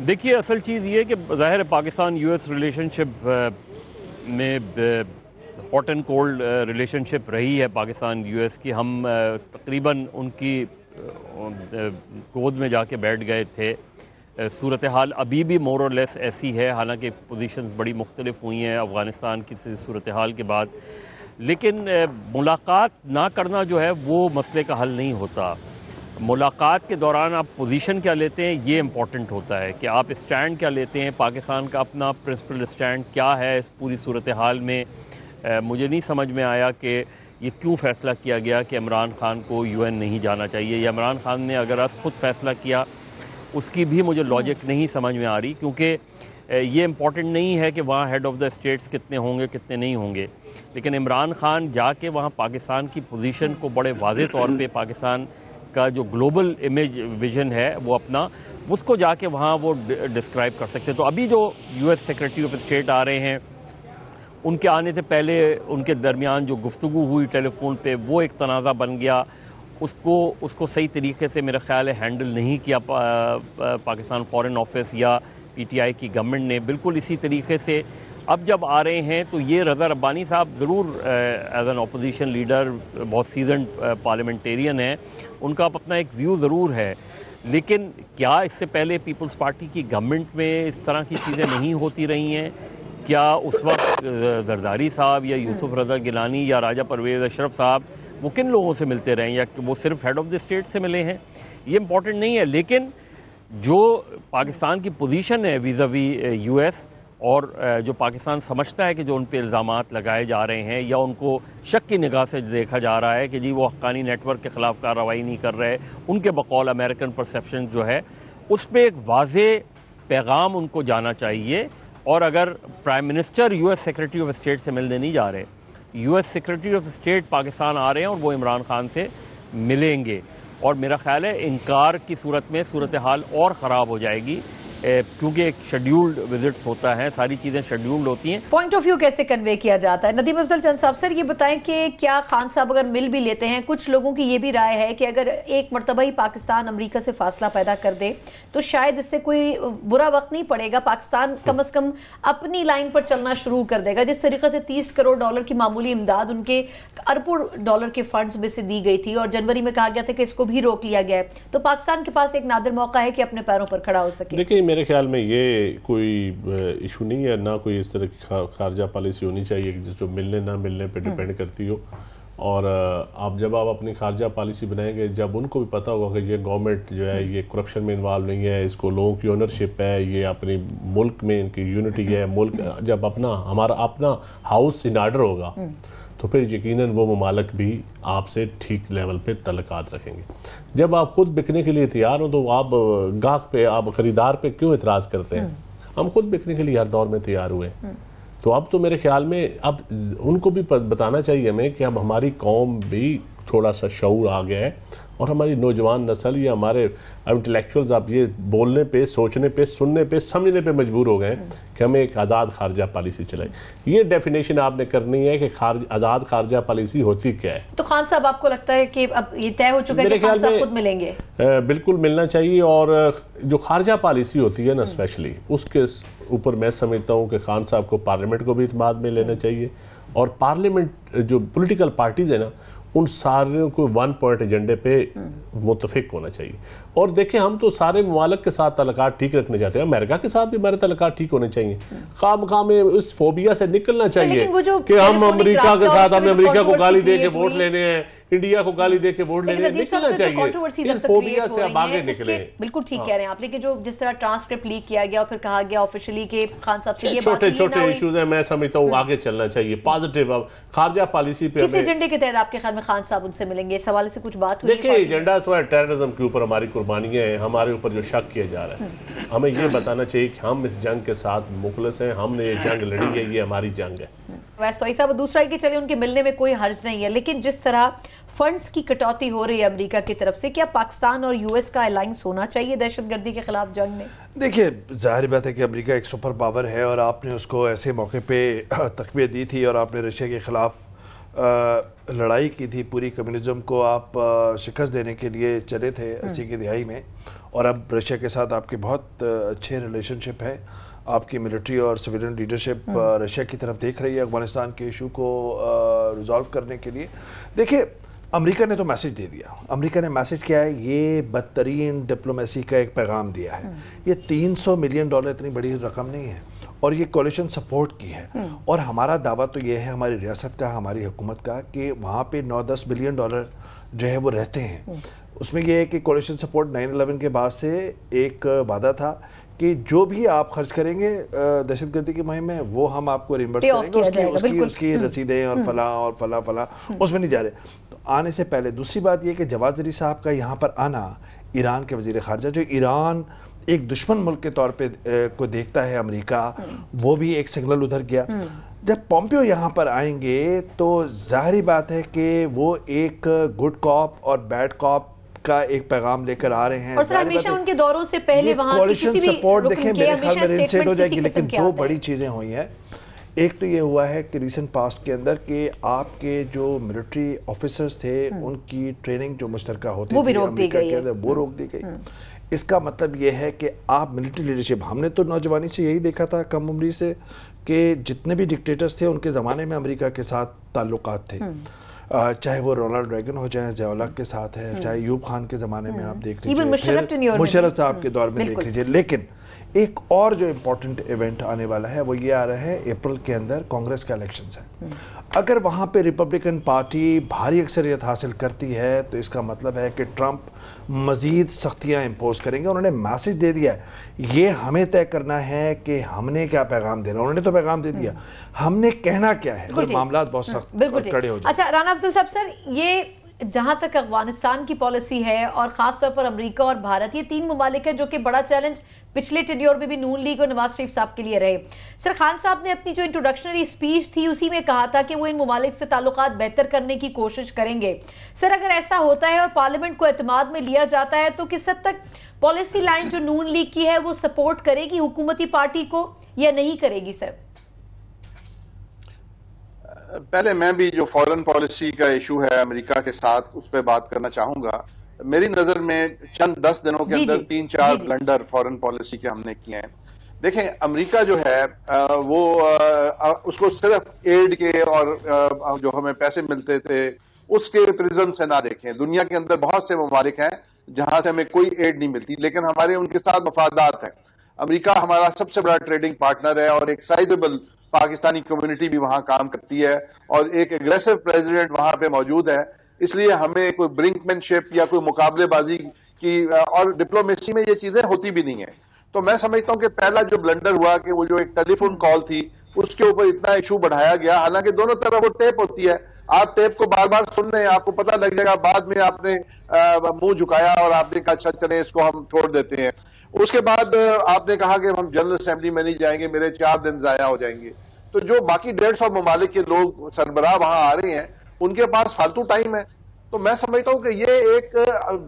देखिए, असल चीज़ ये कि ज़ाहिर है पाकिस्तान यूएस रिलेशनशिप में हॉट एंड कोल्ड रिलेशनशिप रही है पाकिस्तान यूएस की। हम तकरीबन उनकी गोद में जाके बैठ गए थे। सूरत हाल अभी भी मोर और लेस ऐसी है, हालांकि पोजीशंस बड़ी मुख्तलिफ हुई हैं अफ़गानिस्तान की सूरत हाल के बाद, लेकिन मुलाकात ना करना जो है वो मसले का हल नहीं होता। मुलाकात के दौरान आप पोजीशन क्या लेते हैं ये इम्पॉर्टेंट होता है कि आप स्टैंड क्या लेते हैं, पाकिस्तान का अपना प्रिंसिपल स्टैंड क्या है इस पूरी सूरत हाल में। मुझे नहीं समझ में आया कि ये क्यों फ़ैसला किया गया कि इमरान खान को यूएन नहीं जाना चाहिए, या इमरान खान ने अगर ख़ुद फ़ैसला किया उसकी भी मुझे लॉजिक नहीं समझ में आ रही, क्योंकि ये इम्पॉर्टेंट नहीं है कि वहाँ हेड ऑफ़ द स्टेट्स कितने होंगे कितने नहीं होंगे, लेकिन इमरान खान जाके वहाँ पाकिस्तान की पोजीशन को बड़े वाज़े तौर पे पाकिस्तान का जो ग्लोबल इमेज विज़न है वो अपना, उसको जाके वहाँ वो डिस्क्राइब कर सकते हैं। तो अभी जो यूएस सेक्रेटरी ऑफ स्टेट आ रहे हैं, उनके आने से पहले उनके दरमियान जो गुफ्तगू हुई टेलीफोन पे वो एक तनाज़ा बन गया, उसको सही तरीके से मेरा ख्याल है हैंडल नहीं किया पाकिस्तान फॉरेन ऑफिस या पीटीआई की गवर्नमेंट ने। बिल्कुल इसी तरीके से अब जब आ रहे हैं तो ये रज़ा रब्बानी साहब ज़रूर एज एन अपोजिशन लीडर बहुत सीजन पार्लियामेंटेरियन है, उनका अपना एक व्यू ज़रूर है, लेकिन क्या इससे पहले पीपल्स पार्टी की गवर्नमेंट में इस तरह की चीज़ें नहीं होती रही हैं? क्या उस वक्त जरदारी साहब या यूसुफ रज़ा गिलानी या राजा परवेज़ अशरफ साहब वो किन लोगों से मिलते रहे, या वो सिर्फ हेड ऑफ़ द स्टेट से मिले हैं? ये इम्पॉर्टेंट नहीं है, लेकिन जो पाकिस्तान की पोजीशन है वीज़ावी यूएस, और जो पाकिस्तान समझता है कि जो उन पे इल्ज़ामात लगाए जा रहे हैं या उनको शक की निगाह से देखा जा रहा है कि जी वो हक्कानी नेटवर्क के ख़िलाफ़ कार्रवाई नहीं कर रहे, उनके बकौल अमेरिकन परसेप्शन जो है उस पर एक वाज़े पैगाम उनको जाना चाहिए। और अगर prime minister US secretary of state से मिलने नहीं जा रहे, US secretary of state Pakistan आ रहे हैं और वो इमरान खान से मिलेंगे, और मेरा ख्याल है इनकार की सूरत में सूरत हाल और ख़राब हो जाएगी, क्योंकि एक शेड्यूल्ड विजिट्स होता है, सारी चीज़ें शेड्यूल्ड होती हैं। पॉइंट ऑफ व्यू कैसे कन्वे किया जाता है? नदीम अफजल चंद साहब, सर ये बताएं कि क्या खान साहब अगर मिल भी लेते हैं, कुछ लोगों की ये भी राय है कि अगर एक मरतबा ही पाकिस्तान अमेरिका से फासला पैदा कर दे तो शायद इससे कोई बुरा वक्त नहीं पड़ेगा, पाकिस्तान कम से कम अपनी लाइन पर चलना शुरू कर देगा। जिस तरीके से $30 करोड़ की मामूली इमदाद उनके अरबों डॉलर के फंड्स में से दी गई थी और जनवरी में कहा गया था कि इसको भी रोक लिया गया है, तो पाकिस्तान के पास एक नादिर मौका है कि अपने पैरों पर खड़ा हो सके। देखिए, मेरे ख्याल में ये कोई इशू नहीं है, ना कोई इस तरह की खारजा पॉलिसी होनी चाहिए जो मिलने ना मिलने पे डिपेंड करती हो। और जब आप अपनी खारजा पॉलिसी बनाएंगे, जब उनको भी पता होगा कि ये गवर्नमेंट जो है ये करप्शन में इन्वॉल्व नहीं है, इसको लोगों की ओनरशिप है, ये अपनी मुल्क में इनकी यूनिटी है, मुल्क जब हमारा अपना हाउस इन ऑर्डर होगा तो फिर यकीनन वो ममालिक भी आपसे ठीक लेवल पे तल्लुकात रखेंगे। जब आप खुद बिकने के लिए तैयार हो तो आप गाहक पे, आप खरीदार पे क्यों इतराज़ करते हैं? हम खुद बिकने के लिए हर दौर में तैयार हुए, तो अब तो मेरे ख्याल में अब उनको भी बताना चाहिए हमें कि अब हमारी कौम भी थोड़ा सा शऊर आ गया है और हमारी नौजवान नस्ल या हमारे इंटेलेक्चुअल्स आप ये बोलने पे, सोचने पे, सुनने पे, समझने पे मजबूर हो गए कि हमें एक आज़ाद खारजा पॉलिसी चलाई। ये डेफिनेशन आपने करनी है कि आज़ाद खारजा पॉलिसी होती क्या है। तो खान साहब आपको लगता है कि अब ये तय हो चुका है कि खान साहब खुद मिलेंगे? बिल्कुल मिलना चाहिए। और जो खारजा पॉलिसी होती है ना स्पेशली, उसके ऊपर मैं समझता हूँ कि खान साहब को पार्लियामेंट को भी इत्मीनान में लेना चाहिए और पार्लियामेंट जो पॉलिटिकल पार्टीज है ना उन सारे को वन पॉइंट एजेंडे पे मुतफिक होना चाहिए। और देखिए हम तो सारे ममालिक के साथ तल्लुकात ठीक रखने चाहते हैं, अमेरिका के साथ भी हमारे तल्लुकात ठीक होने चाहिए। खाम में उस फोबिया से निकलना चाहिए कि हम अमेरिका के साथ, हमने अमेरिका को गाली दे के वोट लेने हैं, इंडिया को गाली दे के वोट लेने, निकलना चाहिए। इस फोबिया से अब आगे निकले। बिल्कुल ठीक कह रहे हैं आप, लेकिन जो जिस तरह ट्रांसक्रिप्ट लीक किया गया और फिर कहा गया ऑफिशियली कि खान साहब से ये छोटे छोटे इश्यूज हैं, मैं समझता हूँ आगे चलना चाहिए पॉजिटिव। अब खारजा पॉलिसी पे किस एजेंडे के तहत आपके ख्याल में खान साहब उनसे मिलेंगे, इस हवाले से कुछ बात हुई? देखिए एजेंडा तो है टेररिज्म के ऊपर हमारी कुर्बानियां हैं, हमारे ऊपर जो शक किया जा रहा है, हमें ये बताना चाहिए कि हम इस जंग के साथ मुखलिस हैं, हमने ये जंग लड़ी है, ये हमारी जंग है। वैसे साहब दूसरा कि चले उनके मिलने में कोई हर्ज नहीं है, लेकिन जिस तरह फंड्स की कटौती हो रही है अमेरिका की तरफ से, क्या पाकिस्तान और यूएस का अलायंस होना चाहिए दहशतगर्दी के खिलाफ जंग में? देखिए जाहिर बात है कि अमेरिका एक सुपर पावर है और आपने उसको ऐसे मौके पे तकवीत दी थी और आपने रशिया के ख़िलाफ़ लड़ाई की थी, पूरी कम्युनिज़म को आप शिकस्त देने के लिए चले थे 80 की दिहाई में, और अब रशिया के साथ आपके बहुत अच्छे रिलेशनशिप है, आपकी मिलिट्री और सिविलियन लीडरशिप रशिया की तरफ देख रही है अफगानिस्तान के इशू को रिजॉल्व करने के लिए। देखिए अमेरिका ने तो मैसेज दे दिया, अमेरिका ने मैसेज क्या है, ये बदतरीन डिप्लोमेसी का एक पैगाम दिया है। ये $300 मिलियन इतनी बड़ी रकम नहीं है और ये कोलिशन सपोर्ट की है, और हमारा दावा तो ये है हमारी रियासत का, हमारी हुकूमत का, कि वहाँ पे 9-10 बिलियन डॉलर जो है वो रहते हैं। उसमें यह है कि कोलिशन सपोर्ट 9/11 के बाद से एक वादा था कि जो भी आप खर्च करेंगे दहशतगर्दी की मुहिम में वो हम आपको रिइंबर्स करेंगे, उसकी रसीदें और फला उसमें नहीं जा रहे। तो आने से पहले दूसरी बात ये कि जवाद ज़रीफ साहब का यहाँ पर आना, ईरान के वज़ीर ख़ारजा, जो ईरान एक दुश्मन मुल्क के तौर पे को देखता है अमेरिका, वो भी एक सिग्नल उधर गया। जब पोम्पियो यहाँ पर आएंगे तो जाहिर बात है कि वो एक गुड कॉप और बैड कॉप का एक पैगाम लेकर आ रहे हैं। और सर हमेशा उनके दौरों से पहले वहाँ की किसी भी सपोर्ट देखें, मेरे ख्याल में रिनसेट हो जाएगी, लेकिन दो बड़ी चीज़ें हुई हैं। एक तो ये हुआ है कि रिसेंट पास्ट के अंदर कि आपके जो मिलिट्री ऑफिसर्स थे उनकी ट्रेनिंग जो मुश्तरका होती थी अमेरिका के अंदर, वो रोक दी गई। इसका मतलब ये है कि आप मिलिट्री लीडरशिप, हमने तो नौजवानी से यही देखा था कम उम्री से कि जितने भी डिक्टेटर्स थे उनके ज़माने में अमेरिका के साथ ताल्लुकात थे, चाहे वो रोनाल्ड रेगन हो जाए, ज़िया-उल-हक के साथ है, चाहे यूब खान के ज़माने में आप देख लीजिए, मुशर्रफ साहब के दौर में देख लीजिए। लेकिन एक और जो इम्पोर्टेंट इवेंट आने वाला है वो ये आ रहा है अप्रैल के अंदर कांग्रेस का इलेक्शंस है। अगर वहाँ पे रिपब्लिकन पार्टी भारी अक्सरियत हासिल करती है तो इसका मतलब है कि ट्रंप मज़ीद सख्तियाँ इम्पोज करेंगे। उन्होंने मैसेज दे दिया है, ये हमें तय करना है कि हमने क्या पैगाम देना। उन्होंने तो पैगाम दे दिया, हमने कहना क्या है, और मामला बहुत सख्त कड़े हो जाए। अच्छा राना अफजल साहब, सर ये जहां तक अफगानिस्तान की पॉलिसी है और खासतौर पर अमेरिका और भारत, ये तीन ममालिक है जो कि बड़ा चैलेंज पिछले टेन्योर में भी नून लीग और नवाज शरीफ साहब के लिए रहे। सर खान साहब ने अपनी जो इंट्रोडक्शनरी स्पीच थी उसी में कहा था कि वो इन ममालिक से ताल्लुकात बेहतर करने की कोशिश करेंगे। सर अगर ऐसा होता है और पार्लियामेंट को एतमाद में लिया जाता है तो किस हद तक पॉलिसी लाइन जो नून लीग की है वो सपोर्ट करेगी हुकूमती पार्टी को या नहीं करेगी? सर पहले मैं भी जो फॉरेन पॉलिसी का इशू है अमेरिका के साथ उस पर बात करना चाहूंगा। मेरी नजर में चंद 10 दिनों के अंदर 3-4 ब्लंडर फॉरेन पॉलिसी के हमने किए हैं। देखें अमेरिका जो है वो उसको सिर्फ एड के और जो हमें पैसे मिलते थे उसके प्रिज्म से ना देखें। दुनिया के अंदर बहुत से ममालिक हैं जहां से हमें कोई एड नहीं मिलती, लेकिन हमारे उनके साथ मफादात हैं। अमेरिका हमारा सबसे बड़ा ट्रेडिंग पार्टनर है और एक साइजेबल पाकिस्तानी कम्युनिटी भी वहां काम करती है और एक एग्रेसिव प्रेसिडेंट वहां पे मौजूद है। इसलिए हमें कोई ब्रिंकमैनशिप या कोई मुकाबलेबाजी की और डिप्लोमेसी में ये चीजें होती भी नहीं है। तो मैं समझता हूं कि पहला जो ब्लंडर हुआ कि वो जो एक टेलीफोन कॉल थी उसके ऊपर इतना इशू बढ़ाया गया, हालांकि दोनों तरफ वो टेप होती है, आप टेप को बार बार सुन रहे हैं, आपको पता लग जाएगा। बाद में आपने मुंह झुकाया और आपने कहा अच्छा चले इसको हम छोड़ देते हैं। उसके बाद आपने कहा कि हम जनरल असेंबली में नहीं जाएंगे, मेरे 4 दिन जाया हो जाएंगे। तो जो बाकी 150 ममालिक के लोग सरबराह वहां आ रहे हैं उनके पास फालतू टाइम है। तो मैं समझता हूं कि ये एक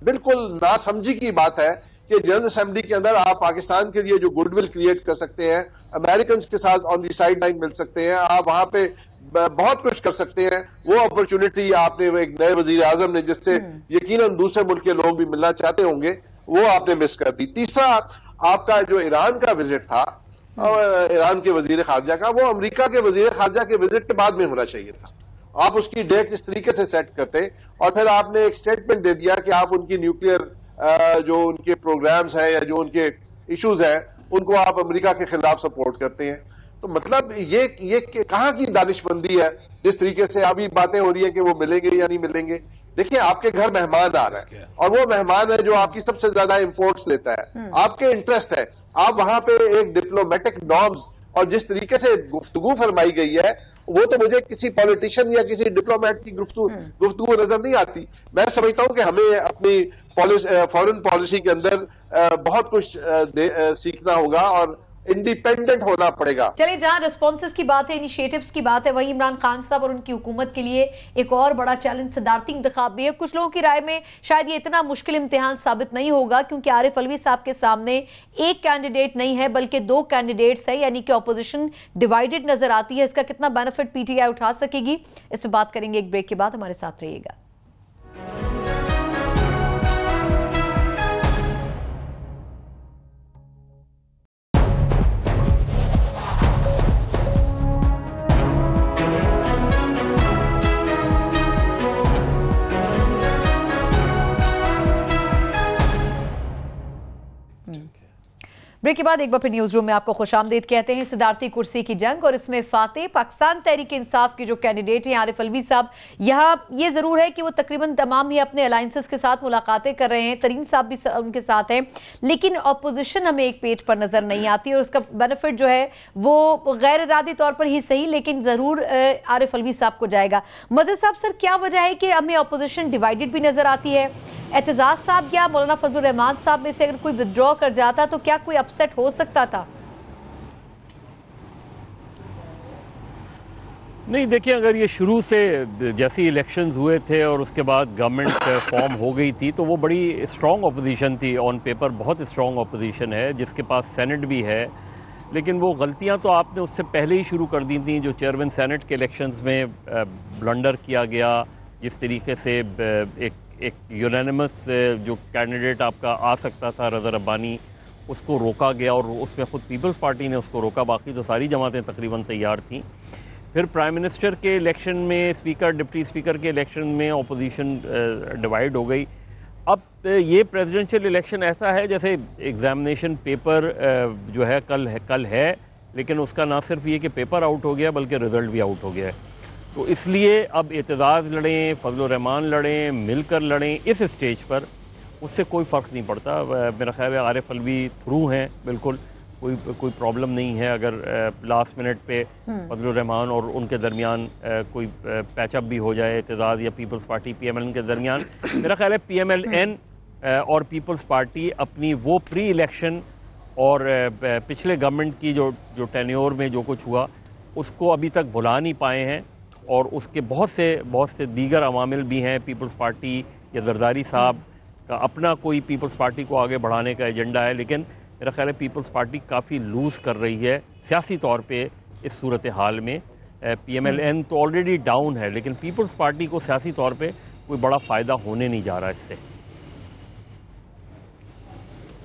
बिल्कुल नासमझी की बात है कि जनरल असेंबली के अंदर आप पाकिस्तान के लिए जो गुडविल क्रिएट कर सकते हैं, अमेरिकन के साथ ऑन दी साइड लाइन मिल सकते हैं, आप वहां पे बहुत कुछ कर सकते हैं, वो अपॉर्चुनिटी आपने एक नए वजीर आजम ने, जिससे यकीनन दूसरे मुल्क के लोग भी मिलना चाहते होंगे, वो आपने मिस कर दी। तीसरा, आपका जो ईरान का विजिट था, ईरान के वजीर खारजा का, वो अमेरिका के वजीर खारजा के विजिट के बाद में होना चाहिए था। आप उसकी डेट इस तरीके से सेट करते और फिर आपने एक स्टेटमेंट दे दिया कि आप उनकी न्यूक्लियर जो उनके प्रोग्राम्स हैं या जो उनके इश्यूज हैं उनको आप अमेरिका के खिलाफ सपोर्ट करते हैं। तो मतलब ये कहां की दानिशमंदी है जिस तरीके से अभी बातें हो रही है कि वो मिलेंगे या नहीं मिलेंगे। देखिए, आपके घर मेहमान आ रहा है और वो मेहमान है जो आपकी सबसे ज्यादा इंपोर्ट्स लेता है, आपके इंटरेस्ट है, आप वहां पे एक डिप्लोमेटिक नॉर्म्स और जिस तरीके से गुफ्तगू फरमाई गई है वो तो मुझे किसी पॉलिटिशियन या किसी डिप्लोमेट की गुफ्तगू नजर नहीं आती। मैं समझता हूं कि हमें अपनी फॉरेन पॉलिसी के अंदर बहुत कुछ सीखना होगा और इंडिपेंडेंट होना पड़ेगा। चलिए, जहां रिस्पॉन्सेस की बात है, इनिशिएटिव्स की बात है, वहीं इमरान खान साहब और उनकी हुकूमत के लिए एक और बड़ा चैलेंज सदारती इंतखाब भी है। कुछ लोगों की राय में शायद ये इतना मुश्किल इम्तिहान साबित नहीं होगा क्योंकि आरिफ अलवी साहब के सामने एक कैंडिडेट नहीं है बल्कि 2 कैंडिडेट्स है, यानी कि ऑपोजिशन डिवाइडेड नजर आती है। इसका कितना बेनिफिट पीटीआई उठा सकेगी, इस पर बात करेंगे एक ब्रेक के बाद। हमारे साथ रहिएगा। ब्रेक के बाद एक बार फिर न्यूज रूम में आपको खुशामदीद कहते हैं। सदारती कुर्सी की जंग और इसमें फातेह पाकिस्तान तहरीक इंसाफ के जो कैंडिडेट हैं आरिफ अलवी साहब, यहाँ ये जरूर है कि वो तकरीबन तमाम ही अपने अलायंसेस के साथ मुलाकातें कर रहे हैं, तरीन साहब भी उनके साथ हैं, लेकिन अपोजिशन हमें एक पेज पर नजर नहीं आती और उसका बेनिफिट जो है वो गैर इरादी तौर पर ही सही लेकिन जरूर आरिफ अलवी साहब को जाएगा। मज़हर साहब, सर क्या वजह है कि हमें अपोजिशन डिवाइडेड भी नजर आती है? एतजाज साहब या मौलाना फजल रहमान साहब में से अगर कोई विथड्रॉ कर जाता तो क्या कोई अपसेट हो सकता था? नहीं, देखिए, अगर ये शुरू से जैसे इलेक्शंस हुए थे और उसके बाद गवर्नमेंट फॉर्म हो गई थी तो वो बड़ी स्ट्रॉन्ग अपोजिशन थी, ऑन पेपर बहुत स्ट्रॉन्ग अपोजिशन है जिसके पास सेनेट भी है, लेकिन वो गलतियां तो आपने उससे पहले ही शुरू कर दी थी। जो चेयरमैन सेनेट के इलेक्शंस में ब्लंडर किया गया, जिस तरीके से एक यूनानिमस जो कैंडिडेट आपका आ सकता था रज़ा रब्बानी, उसको रोका गया और उसमें ख़ुद पीपल्स पार्टी ने उसको रोका, बाकी तो सारी जमातें तकरीबन तैयार थीं। फिर प्राइम मिनिस्टर के इलेक्शन में, स्पीकर डिप्टी स्पीकर के इलेक्शन में अपोजिशन डिवाइड हो गई। अब ये प्रेसिडेंशियल इलेक्शन ऐसा है जैसे एग्जामिनेशन पेपर जो है कल है, लेकिन उसका ना सिर्फ ये कि पेपर आउट हो गया बल्कि रिज़ल्ट भी आउट हो गया है। तो इसलिए अब एतजाज़ लड़ें, फजल रहमान लड़ें, मिलकर लड़ें, इस स्टेज पर उससे कोई फ़र्क नहीं पड़ता। मेरा ख्याल है आरिफ अलवी थ्रू हैं, बिल्कुल कोई प्रॉब्लम नहीं है। अगर लास्ट मिनट पे फजल रहमान और उनके दरमियान कोई पैचअप भी हो जाए, एतजाज़ या पीपल्स पार्टी PMLN के दरमियान, मेरा ख्याल है PMLN और पीपल्स पार्टी अपनी वो प्री इलेक्शन और पिछले गवर्नमेंट की जो टेन्योर में जो कुछ हुआ उसको अभी तक भुला नहीं पाए हैं और उसके बहुत से दीगर अवामिल भी हैं। पीपल्स पार्टी या जरदारी साहब का अपना कोई पीपल्स पार्टी को आगे बढ़ाने का एजेंडा है, लेकिन मेरा ख्याल है पीपल्स पार्टी काफ़ी लूज़ कर रही है सियासी तौर पे इस सूरत हाल में। PMLN तो ऑलरेडी डाउन है, लेकिन पीपल्स पार्टी को सियासी तौर पे कोई बड़ा फ़ायदा होने नहीं जा रहा इससे।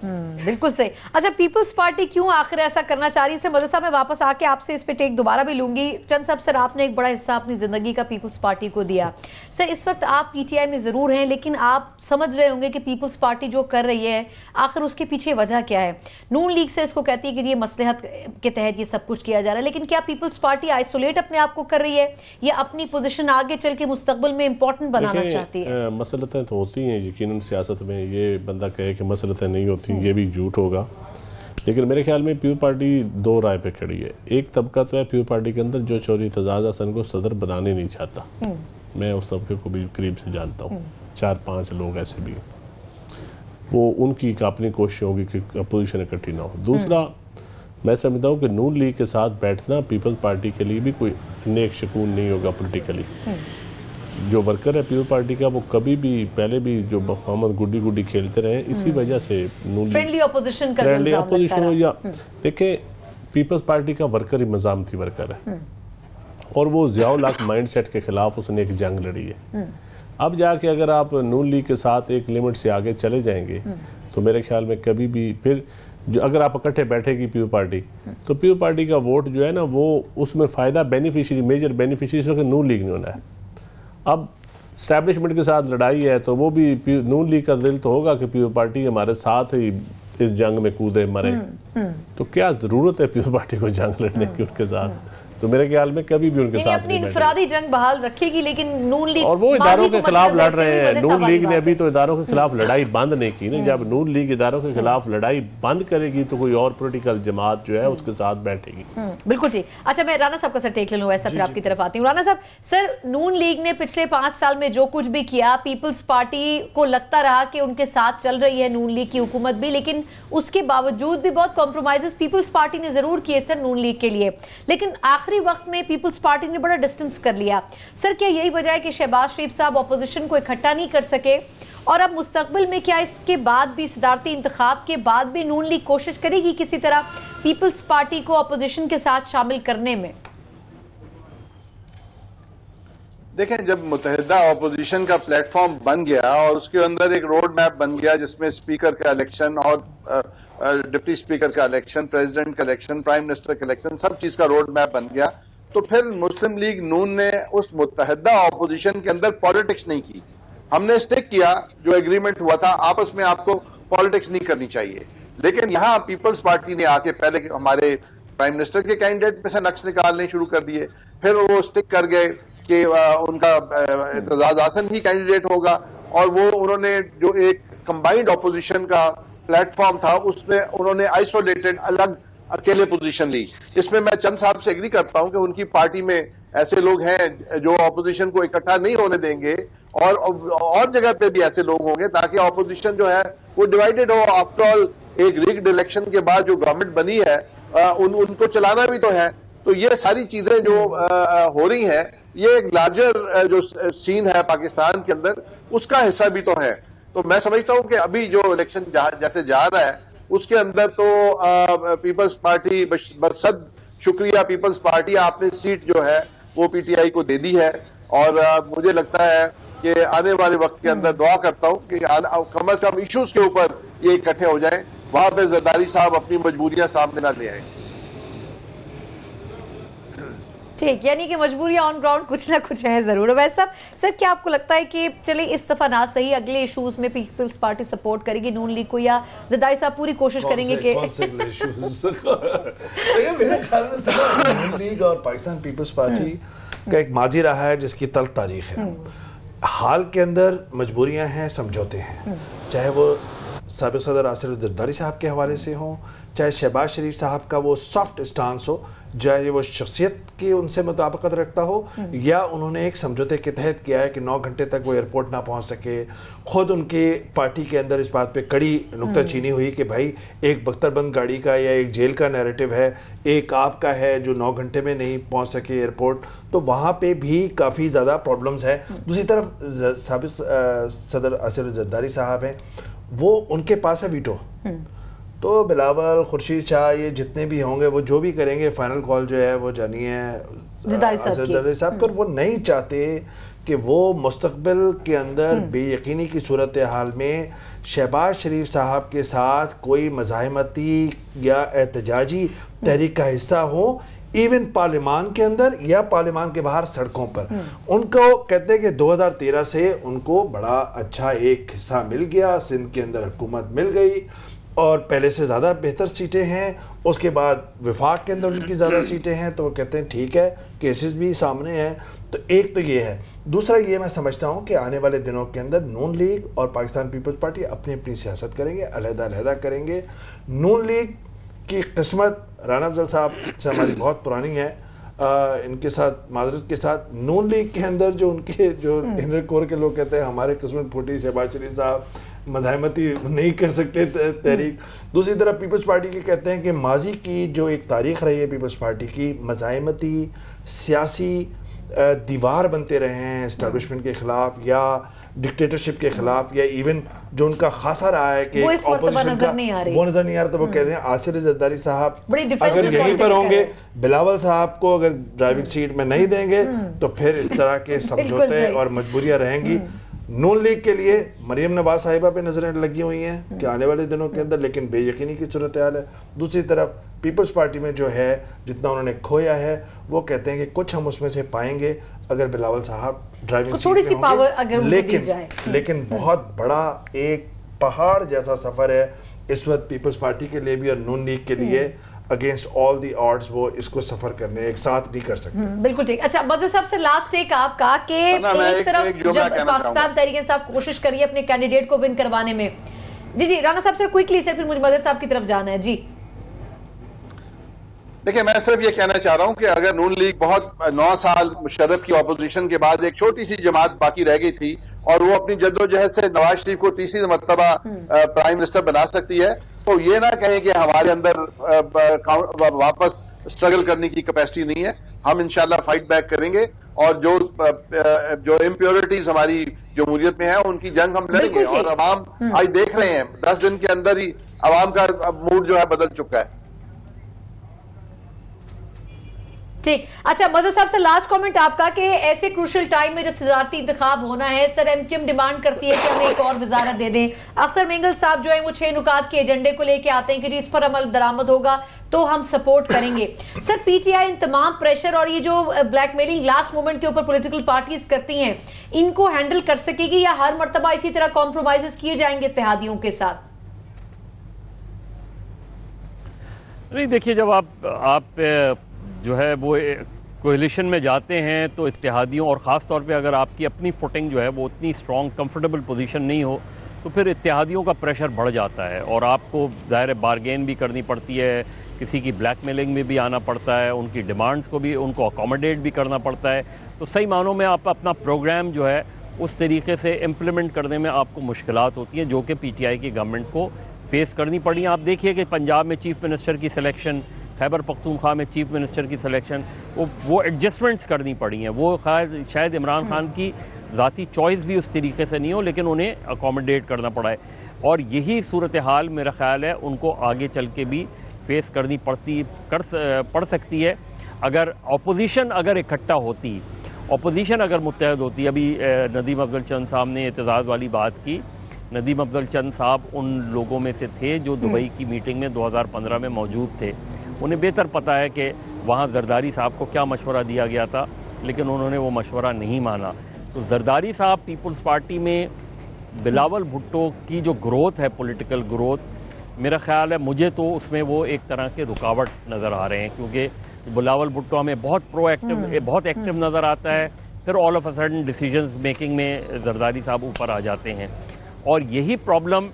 बिल्कुल सही। अच्छा, पीपल्स पार्टी क्यों आखिर ऐसा करना चाह रही है? मज़हर साहब, मैं वापस आके आपसे इस पे टेक दोबारा भी लूंगी। चंद साहब, सर आपने एक बड़ा हिस्सा अपनी ज़िंदगी का पीपल्स पार्टी को दिया। सर इस वक्त आप PTI में ज़रूर हैं, लेकिन आप समझ रहे होंगे कि पीपल्स पार्टी जो कर रही है आखिर उसके पीछे वजह क्या है। नून लीग से इसको कहती है कि ये मसलहत के तहत ये सब कुछ किया जा रहा है, लेकिन क्या पीपल्स पार्टी आइसोलेट अपने आप को कर रही है या अपनी पोजिशन आगे चल के मुस्तकबिल में इंपॉर्टेंट बनाना चाहती है? मसलतें तो होती हैं यकीनन सियासत में, ये बंदा कहे कि मसलतें नहीं होती ये भी झूठ होगा। लेकिन मेरे ख्याल में प्यूर पार्टी 2 राय पे खड़ी है। एक तबका तो है प्यूर पार्टी के अंदर जो चौधरी एतजाज हसन को सदर बनाने नहीं चाहता, मैं उस तबके को भी करीब से जानता हूँ, 4-5 लोग ऐसे भी हैं। वो उनकी अपनी कोशिश होगी कि अपोजिशन इकट्ठी ना हो। दूसरा, मैं समझता हूँ कि नून लीग के साथ बैठना पीपल्स पार्टी के लिए भी कोई नेक शकून नहीं होगा पोलिटिकली। जो वर्कर है पीपल्स पार्टी का वो कभी भी पहले भी जो मोहम्मद गुड्डी गुड्डी खेलते रहे इसी वजह से नून फ्रेंडली ऑपोजिशन का फ्रेंडली अपोजिशन हो या देखें पीपल्स पार्टी का वर्कर ही मज़ामती वर्कर है और वो ज़ियाउल हक माइंडसेट के खिलाफ उसने एक जंग लड़ी है। अब जाके अगर आप नून लीग के साथ एक लिमिट से आगे चले जाएंगे तो मेरे ख्याल में कभी भी फिर जो अगर आप इकट्ठे बैठेगी पीपल्स पार्टी तो पीपल्स पार्टी का वोट जो है ना वो उसमें फ़ायदा बेनिफिशियरी मेजर बेनिफिशियरी नून लीग नहीं होना है। अब स्टैब्लिशमेंट के साथ लड़ाई है तो वो भी नून लीग का दिल तो होगा कि पीपल्स पार्टी हमारे साथ ही इस जंग में कूदे मरे, तो क्या ज़रूरत है पीपल्स पार्टी को जंग लड़ने की उनके साथ। तो मेरे ख्याल में कभी भी उनके साथ अपनी इनफरादी जंग बहाल रखेगी, लेकिन नून लीग और वो इदारों के खिलाफ लड़ रहे हैं। नून लीग ने अभी तो इदारों के खिलाफ लड़ाई बंद नहीं की ना, जब नून लीग इदारों के खिलाफ लड़ाई बंद करेगी तो कोई और पॉलिटिकल जमात जो है उसके साथ बैठेगी। बिल्कुल ठीक। अच्छा, मैं राना साहब का सर टेक ले लूँ, वैसा फिर आपकी तरफ आती हूँ। राना साहब, सर नून लीग ने पिछले 5 साल में जो कुछ भी किया, पीपल्स पार्टी को लगता रहा कि उनके साथ चल रही है नून लीग की हुकूमत भी, लेकिन उसके बावजूद भी बहुत कॉम्प्रोमाइजेस पीपल्स पार्टी ने जरूर किए सर नून लीग के लिए, लेकिन आखिरी वक्त में पीपल्स पार्टी ने बड़ा डिस्टेंस कर लिया। सर क्या यही वजह है कि शहबाज शरीफ साहब ऑपोजिशन को इकट्ठा नहीं कर सके, और अब मुस्तकबिल में क्या इसके बाद भी सदारती इंतखाब के बाद भी नून लीग कोशिश करेगी किसी तरह पीपल्स पार्टी को ऑपोजिशन के साथ शामिल करने में? देखें, जब मुत्तहिदा ऑपोजिशन का प्लेटफॉर्म बन गया और उसके अंदर एक रोड मैप बन गया जिसमें स्पीकर का इलेक्शन और डिप्टी स्पीकर का इलेक्शन, प्रेसिडेंट का इलेक्शन, प्राइम मिनिस्टर का इलेक्शन, सब चीज का रोड मैप बन गया, तो फिर मुस्लिम लीग नून ने उस मुत्तहिदा ऑपोजिशन के अंदर पॉलिटिक्स नहीं की। हमने स्टिक किया जो एग्रीमेंट हुआ था, आपस में आपको पॉलिटिक्स नहीं करनी चाहिए। लेकिन यहां पीपल्स पार्टी ने आके पहले हमारे प्राइम मिनिस्टर के कैंडिडेट में से नक्श निकालने शुरू कर दिए, फिर वो स्टिक कर गए कि उनका एतजाज हसन ही कैंडिडेट होगा, और वो उन्होंने जो एक कंबाइंड ऑपोजिशन का प्लेटफॉर्म था उसमें उन्होंने आइसोलेटेड अलग अकेले पोजीशन ली। इसमें मैं चंद साहब से एग्री करता हूं कि उनकी पार्टी में ऐसे लोग हैं जो ऑपोजिशन को इकट्ठा नहीं होने देंगे, और जगह पे भी ऐसे लोग होंगे ताकि ऑपोजिशन जो है वो डिवाइडेड हो। आफ्टर ऑल एक रिग्ड इलेक्शन के बाद जो गवर्नमेंट बनी है उनको चलाना भी तो है। तो ये सारी चीजें जो हो रही हैं ये एक लार्जर जो सीन है पाकिस्तान के अंदर उसका हिस्सा भी तो है। तो मैं समझता हूं कि अभी जो इलेक्शन जैसे जा रहा है उसके अंदर तो पीपल्स पार्टी बरसद शुक्रिया पीपल्स पार्टी आपने सीट जो है वो पीटीआई को दे दी है, और मुझे लगता है कि आने वाले वक्त के अंदर दुआ करता हूं कि कम अज कम इश्यूज के ऊपर ये इकट्ठे हो जाएं, वहां पे जरदारी साहब अपनी मजबूरियां सामने ना ले आए। ठीक, यानी कि मजबूरियां ऑन ग्राउंड कुछ ना कुछ है जरूर। वैसा सर क्या आपको लगता है कि चले इस दफा ना सही अगले इश्यूज में पीपल्स पार्टी सपोर्ट करेगी नून लीग को, या जरदारी साहब पूरी कोशिश करेंगे कि मेरे ख्याल में नून लीग और पाकिस्तान पीपल्स पार्टी का एक माजी रहा है जिसकी तल्ख तारीख है। हाल के अंदर मजबूरियां हैं, समझौते हैं, चाहे वो साबिक़ सदर आसिफ जरदारी साहब के हवाले से हों, चाहे शहबाज शरीफ साहब का वो सॉफ्ट स्टांस हो, चाहे वो शख्सियत की उनसे मुताबिकत रखता हो, या उन्होंने एक समझौते के तहत किया है कि 9 घंटे तक वो एयरपोर्ट ना पहुंच सके। खुद उनके पार्टी के अंदर इस बात पे कड़ी नुक्ताचीनी हुई कि भाई एक बख्तरबंद गाड़ी का या एक जेल का नैरेटिव है, एक आपका है जो 9 घंटे में नहीं पहुंच सके एयरपोर्ट, तो वहाँ पे भी काफ़ी ज़्यादा प्रॉब्लम्स है। दूसरी तरफ साबिक़ सदर आसिफ जरदारी साहब हैं, वो उनके पास है वीटो, तो बिलावल खुर्शीद शाह ये जितने भी होंगे वो जो भी करेंगे फाइनल कॉल जो है वो जानिए जरदारी साहब पर। वो नहीं चाहते कि वो मुस्तकबिल के अंदर बेयकीनी की सूरत हाल में शहबाज शरीफ साहब के साथ कोई मज़ाहमती या एहतजाजी तहरीक का हिस्सा हो, इवन पार्लियामान के अंदर या पार्लियामान के बाहर सड़कों पर। उनको कहते हैं कि 2013 से उनको बड़ा अच्छा एक हिस्सा मिल गया, सिंध के अंदर हुकूमत मिल गई और पहले से ज़्यादा बेहतर सीटें हैं, उसके बाद वफाक के अंदर उनकी ज़्यादा सीटें हैं, तो वो कहते हैं ठीक है, केसेस भी सामने हैं। तो एक तो ये है। दूसरा ये मैं समझता हूँ कि आने वाले दिनों के अंदर नून लीग और पाकिस्तान पीपल्स पार्टी अपनी अपनी सियासत करेंगे, अलहदा करेंगे। नून लीग की किस्मत राना अफजल साहब से हमारी बहुत पुरानी है, इनके साथ माजरत के साथ नून लीग के अंदर जो उनके जो इनर कोर के लोग कहते हैं हमारे किस्मत फूटी, शहबाज शरीफ साहब मज़ाहमती नहीं कर सकते तहरीक। दूसरी तरफ पीपल्स पार्टी के कहते हैं कि माजी की जो एक तारीख रही है पीपल्स पार्टी की, मज़ाहमती सियासी दीवार बनते रहे हैं इस्टेब्लिशमेंट के ख़िलाफ़ या डिक्टेटरशिप के ख़िलाफ़, या इवन जो उनका खासा रहा है कि ऑपोजिशन का वो नज़र नहीं आ रहा। तो वो कहते हैं आसिफ जरदारी साहब अगर यहीं पर होंगे, बिलावल साहब को अगर ड्राइविंग सीट में नहीं देंगे तो फिर इस तरह के समझौते और मजबूरियाँ रहेंगी। नून लीग के लिए मरियम नवाज साहिबा पे नजरें लगी हुई हैं कि आने वाले दिनों के अंदर, लेकिन बेयकीनी की सूरत हाल है। दूसरी तरफ पीपल्स पार्टी में जो है जितना उन्होंने खोया है वो कहते हैं कि कुछ हम उसमें से पाएंगे अगर बिलावल साहब ड्राइविंग सीट थोड़ी सी पावर अगर लेकिन दी जाए। लेकिन बहुत बड़ा एक पहाड़ जैसा सफर है इस वक्त पीपल्स पार्टी के लिए भी और नून लीग के लिए। अगेंस्ट ऑल दी ऑड्स वो इसको सफर करने एक साथ नहीं कर सकते। बिल्कुल ठीक। अच्छा मज़हर साहब से लास्ट एक आपका कि एक तरफ जब पाकिस्तान तहरीक इंसाफ कोशिश करिए अपने कैंडिडेट को विन करवाने में, जी राना साहब से क्विकली से, फिर मुझे मज़हर साहब की तरफ जाना है। जी देखिए, मैं सिर्फ ये कहना चाह रहा हूं कि अगर नून लीग बहुत 9 साल मुशर्रफ की ऑपोजिशन के बाद एक छोटी सी जमात बाकी रह गई थी और वो अपनी जद्दोजहद से नवाज शरीफ को तीसरी मरतबा प्राइम मिनिस्टर बना सकती है, तो ये ना कहें कि हमारे अंदर वापस स्ट्रगल करने की कैपेसिटी नहीं है। हम इंशाल्लाह फाइट बैक करेंगे और जो इम्प्योरिटीज हमारी जमहूरियत में है उनकी जंग हम लड़ेंगे। और अवाम आज देख रहे हैं 10 दिन के अंदर ही अवाम का मूड जो है बदल चुका है। ठीक। अच्छा मज़हर साहब से लास्ट कमेंट आपका कि ऐसे क्रूशल टाइम में जब सदारती इंतखाब होना है, सर एमक्यूएम डिमांड करती है कि हमें एक और वजारत दे दें। अख्तर मेंगल साहब जो है वो 6 नुकात के एजेंडे को लेके आते हैं कि इस पर अमल दरामद होगा तो हम सपोर्ट करेंगे। सर पीटीआई इन तमाम प्रेशर और ये जो ब्लैकमेलिंग लास्ट मोमेंट के ऊपर पॉलिटिकल पार्टीज करती हैं, इनको हैंडल कर सकेगी या हर मर्तबा इसी तरह कॉम्प्रोमाइजेस किए जाएंगे इत्तेहादियों के साथ? नहीं, देखिए, जब आप जो है वो कोलिशन में जाते हैं तो इत्तेहादियों और ख़ास तौर पे अगर आपकी अपनी फुटिंग जो है वो उतनी स्ट्रॉन्ग कंफर्टेबल पोजीशन नहीं हो तो फिर इत्तेहादियों का प्रेशर बढ़ जाता है और आपको ज़ाहिर बारगेन भी करनी पड़ती है, किसी की ब्लैकमेलिंग में भी आना पड़ता है, उनकी डिमांड्स को भी उनको अकोमोडेट भी करना पड़ता है। तो सही मानों में आप अपना प्रोग्राम जो है उस तरीके से इम्प्लीमेंट करने में आपको मुश्किलात होती हैं जो कि पीटीआई की गवर्नमेंट को फेस करनी पड़ी। आप देखिए कि पंजाब में चीफ मिनिस्टर की सिलेक्शन, खैबर पख्तूनख्वा में चीफ मिनिस्टर की सिलेक्शन, वो एडजस्टमेंट्स करनी पड़ी हैं। वो शायद इमरान खान की ज़ाती चॉइस भी उस तरीके से नहीं हो, लेकिन उन्हें अकोमोडेट करना पड़ा है और यही सूरत हाल मेरा ख्याल है उनको आगे चल के भी फेस करनी पड़ सकती है अगर अपोजिशन अगर इकट्ठा होती, अपोजिशन अगर मुत्तहद होती। अभी नदीम अफजल चंद साहब ने एतज़ाज़ वाली बात की। नदीम अफजल चंद साहब उन लोगों में से थे जो दुबई की मीटिंग में 2015 में मौजूद थे। उन्हें बेहतर पता है कि वहाँ जरदारी साहब को क्या मशवरा दिया गया था, लेकिन उन्होंने वो मशवरा नहीं माना। तो जरदारी साहब पीपल्स पार्टी में बिलावल भुट्टो की जो ग्रोथ है, पॉलिटिकल ग्रोथ, मेरा ख्याल है मुझे तो उसमें वो एक तरह के रुकावट नज़र आ रहे हैं क्योंकि बिलावल भुट्टो हमें बहुत प्रोएक्टिव, बहुत एक्टिव नज़र आता है, फिर all of a sudden decisions making में जरदारी साहब ऊपर आ जाते हैं और यही प्रॉब्लम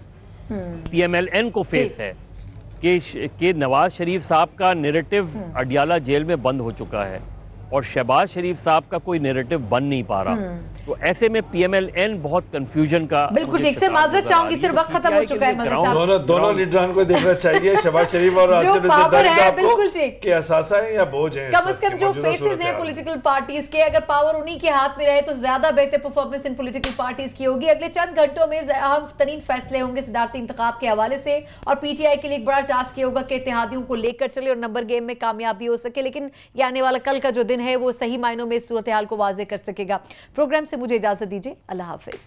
पीएमएलएन को फेस है कि नवाज शरीफ साहब का नैरेटिव अडियाला जेल में बंद हो चुका है और शहबाज शरीफ साहब का कोई नैरेटिव बन नहीं पा रहा। तो ऐसे में पीएमएलएन बहुत कंफ्यूजन का। बिल्कुल ठीक। सर माजरत चाहूंगी, सिर्फ वक्त खत्म हो चुका है। मज़हर साहब दोनों लीडरान को देखना चाहिए, शहबाज शरीफ और आसिफ जरदारी साहब को कि असासा है या बोझ है। कम से कम जो फेसेस हैं पॉलिटिकल पार्टीज के, अगर पावर उन्हीं के हाथ में रहे तो ज्यादा बेहतर परफॉर्मेंस इन पॉलिटिकल पार्टीज की होगी। अगले चंद घंटों में अहम तरीन फैसले होंगे सदारती इंतखाब के हवाले से और पीटीआई के लिए एक बड़ा टास्क ये होगा कि इत्तेहादियों को लेकर चले और नंबर गेम में कामयाबी हो सके। लेकिन ये आने वाला कल का जो दिन है वो सही मायनों में इस सूरत हाल को वाज़ेह कर सकेगा। प्रोग्राम से मुझे इजाजत दीजिए। अल्लाह हाफिज।